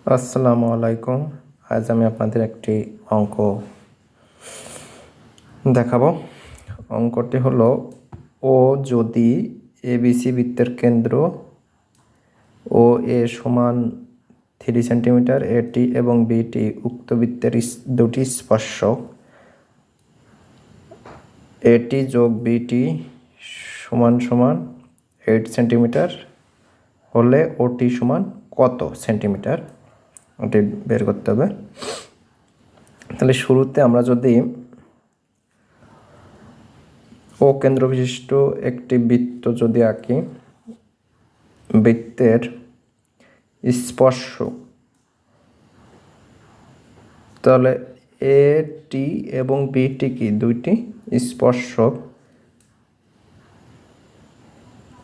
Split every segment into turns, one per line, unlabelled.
আসসালামু আলাইকুম। আজ আমি আপনাদের একটি অঙ্ক দেখাবো। অঙ্কটি হলো, ও যদি এবিসি বৃত্তের কেন্দ্র ও এ সমান 3 সেন্টিমিটার, এটি এবং বিটি উক্ত বৃত্তের দুটি স্পর্শক, এটি যোগ বিটি সমান সমান 8 সেন্টিমিটার হলে ওটি সমান কত সেন্টিমিটার, ওটি বের করতে হবে। তাহলে শুরুতে আমরা যদি ও কেন্দ্র বিশিষ্ট একটি বৃত্ত যদি আঁকি, বৃত্তের স্পর্শ, তাহলে এ টি এবং বিটি কি দুইটি স্পর্শক।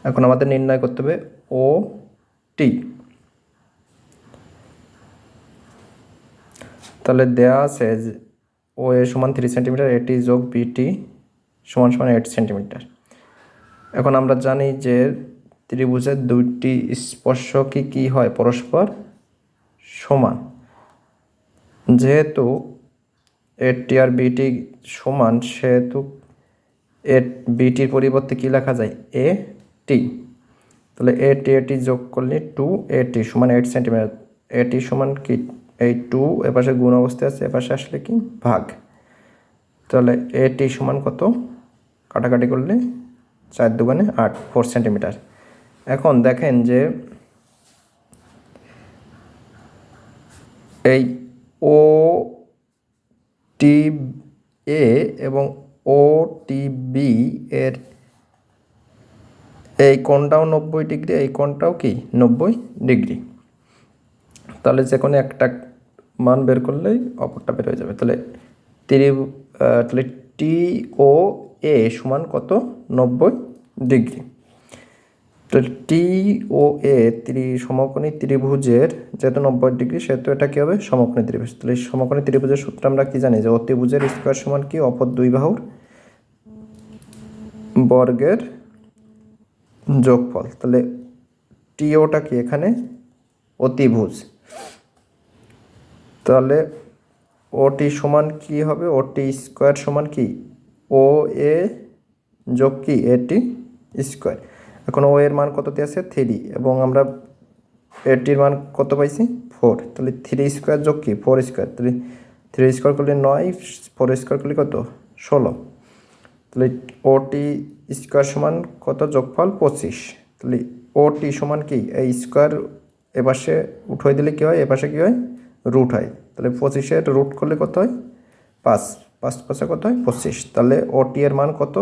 এখন আমাদের নির্ণয় করতে হবে ও টি। তাহলে দেয়া আছে যে ও এ সমান 3 সেন্টিমিটার, এটি যোগ বিটি সমান সমান 8 সেন্টিমিটার। এখন আমরা জানি যে ত্রিভুজের দুইটি স্পর্শকই কি হয়, পরস্পর সমান। যেহেতু এটি আর বিটি সমান, সেহেতু বিটির পরিবর্তে কি লেখা যায়, এ টি। তাহলে এটি যোগ করলে 2 সমান 8 সেন্টিমিটার। এটি সমান কি, এই 2 এপাশে গুণ অবস্থায় আছে, এপাশে আসলে কি ভাগ। তাহলে এটি সমান কত, কাটাকাটি করলে 4 দুগুণে 8, 4 সেন্টিমিটার। এখন দেখেন যে এই ও টি এ এবং ও টি বি এর এই কোণটাও 90 ডিগ্রি, এই কোণটাও কি 90 ডিগ্রি। তাহলে যে কোনো একটা মান বের করলেই অপরটা বের হয়ে যাবে। তাহলে তাহলে টি ও এ সমান কত, 90 ডিগ্রি। তো টি ও এ সমকোণী ত্রিভুজের যেহেতু 90 ডিগ্রি, সেহেতু এটা কী হবে, সমকোণী ত্রিভুজ। তাহলে সমকোণী ত্রিভুজের সূত্র আমরা কি জানি, যে অতিভুজের স্কয়ার সমান কি, অপর দুই বাহুর বর্গের যোগফল। তাহলে টিওটা কি এখানে অতিভুজ, তাহলে ওটি সমান কি হবে, ওটি স্কয়ার সমান কি ও এ যোগ কি এটি স্কয়ার। এখন ও এর মান কততে আছে, 3, এবং আমরা এটির মান কত পাইছি, 4। তাহলে 3 স্কয়ার যোগ কি 4 স্কয়ার, তাহলে 3 স্কয়ার করলে 9, 4 স্কয়ার করলে কত, 16। তাহলে ওটি স্কয়ার সমান কত, যোগফল 25। তাহলে ওটি সমান কি, এই স্কয়ার এপাশে উঠাই দিলে কি হয়, এপাশে কি হয়, রুট হয়। তাহলে 25-এর রুট করলে কত হয়, 5, 5 5 কত হয়, 25। তাহলে ওটি এর মান কত,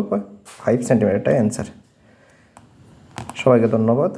5 সেন্টিমিটার। এটাই অ্যান্সার। সবাইকে ধন্যবাদ।